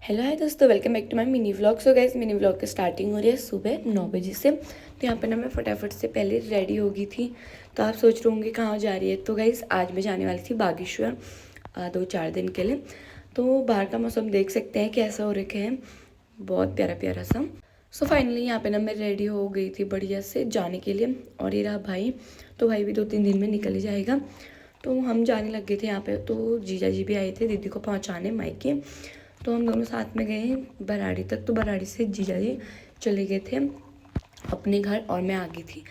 Hello hi दोस्तों, welcome back to my mini vlog. So guys, mini vlog की starting हो रही है सुबह 9 बजे से। तो यहाँ पे ना मैं फटाफट से पहले रेडी हो गई थी। तो आप सोच रहे होंगे कहाँ जा रही है। तो गाइस, आज मैं जाने वाली थी बागेश्वर 2-4 दिन के लिए। तो बाहर का मौसम देख सकते हैं कैसा हो रखा है, बहुत प्यारा प्यारा सा। सो फाइनली यहाँ पे ना मैं रेडी हो गई थी बढ़िया से जाने के लिए। और ये रहा भाई, तो भाई भी 2-3 दिन में निकल ही जाएगा। तो हम जाने लग गए थे यहाँ पे। तो जीजा जी भी आए थे दीदी को पहुँचाने मायके। तो हम दोनों साथ में गए बराड़ी तक। तो बराड़ी से जीजा जी चले गए थे अपने घर और मैं आ गई थी।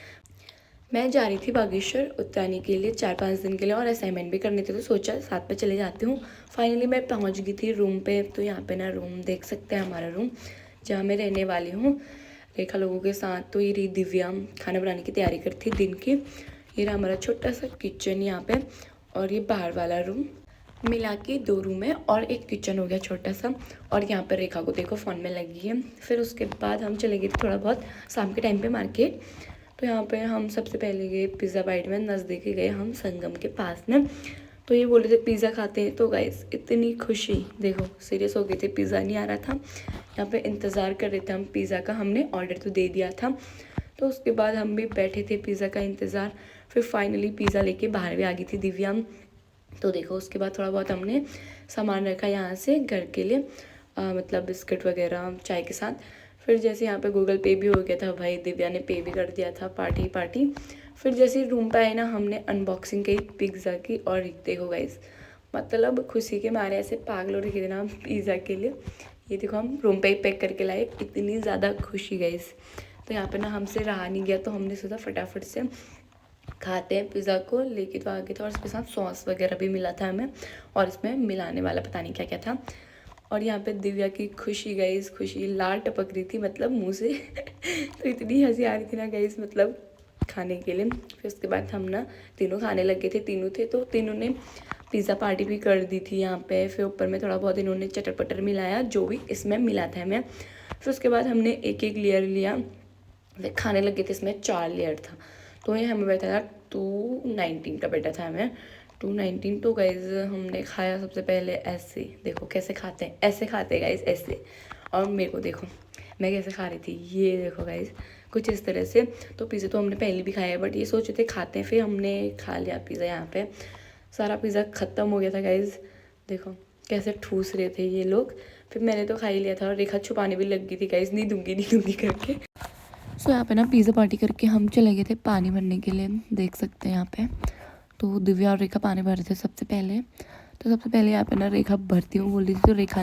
मैं जा रही थी बागेश्वर उतराने के लिए 4-5 दिन के लिए, और असाइनमेंट भी करने थे। तो सोचा साथ में चले जाती हूँ। फाइनली मैं पहुँच गई थी रूम पे। तो यहाँ पे ना रूम देख सकते हैं, हमारा रूम जहाँ मैं रहने वाली हूँ रेखा लोगों के साथ। तो ये रही दिव्या, खाना बनाने की तैयारी करती दिन की। ये रहा हमारा छोटा सा किचन यहाँ पे, और ये बाहर वाला रूम। मिला के 2 रूम है और एक किचन हो गया छोटा सा। और यहाँ पर रेखा को देखो फ़ोन में लगी है। फिर उसके बाद हम चले गए थे थोड़ा बहुत शाम के टाइम पे मार्केट। तो यहाँ पे हम सबसे पहले गए पिज़्ज़ा बाइट में, नज़दीक ही गए हम संगम के पास में। तो ये बोले थे पिज़्ज़ा खाते हैं। तो गाइस इतनी खुशी, देखो सीरियस हो गए थे, पिज़्ज़ा नहीं आ रहा था। यहाँ पे इंतज़ार कर रहे थे हम पिज़्ज़ा का, हमने ऑर्डर तो दे दिया था। तो उसके बाद हम भी बैठे थे पिज़्ज़ा का इंतज़ार। फिर फाइनली पिज़्ज़ा लेके बाहर भी आ गई थी दिव्या। तो देखो उसके बाद थोड़ा बहुत हमने सामान रखा यहाँ से घर के लिए, मतलब बिस्किट वगैरह चाय के साथ। फिर जैसे यहाँ पे गूगल पे भी हो गया था, भाई दिव्या ने पे भी कर दिया था, पार्टी पार्टी। फिर जैसे रूम पे आए ना, हमने अनबॉक्सिंग की पिज़्ज़ा की। और देखो गाइस, मतलब खुशी के मारे ऐसे पागल हो रखे थे ना हम पिज़्ज़ा के लिए। ये देखो हम रूम पे ही पैक करके लाए, इतनी ज़्यादा खुशी गाइस। तो यहाँ पे ना हमसे रहा नहीं गया, तो हमने सोचा फटाफट से खाते हैं पिज़्ज़ा को। लेके तो आ गए थे, और इसके साथ सॉस वगैरह भी मिला था हमें, और इसमें मिलाने वाला पता नहीं क्या क्या था। और यहाँ पे दिव्या की खुशी गाइस, खुशी लार टपक रही थी मतलब मुंह से तो इतनी हंसी आ रही थी ना गाइस, मतलब खाने के लिए। फिर उसके बाद हम ना तीनों खाने लग गए थे, तीनों थे तो तीनों ने पिज़्ज़ा पार्टी भी कर दी थी यहाँ पे। फिर ऊपर में थोड़ा बहुत इन्होंने चटर पटर मिलाया, जो भी इसमें मिला था हमें। फिर उसके बाद हमने एक एक लेयर लिया, फिर खाने लगे थे। इसमें 4 लेयर था। तो ये हमें बैठा था 219 का बैठा था हमें, 219। तो गाइज हमने खाया सबसे पहले ऐसे, देखो कैसे खाते हैं, ऐसे खाते हैं गाइज ऐसे। और मेरे को देखो मैं कैसे खा रही थी, ये देखो गाइज कुछ इस तरह से। तो पिज़्ज़ा तो हमने पहले भी खाया है, बट ये सोचे थे खाते हैं। फिर हमने खा लिया पिज़्ज़ा। यहाँ पे सारा पिज़्ज़ा ख़त्म हो गया था गाइज, देखो कैसे ठूस रहे थे ये लोग। फिर मैंने तो खा ही लिया था, और रेखा छुपाने भी लग गई थी गाइज, नहीं दूंगी करके। सो यहाँ पे ना पिज़्ज़ा पार्टी करके हम चले गए थे पानी भरने के लिए, देख सकते हैं यहाँ पे। तो दिव्या और रेखा पानी भर रहे थे सबसे पहले। तो सबसे पहले यहाँ पे ना रेखा भरती हूँ बोल रही थी, तो रेखा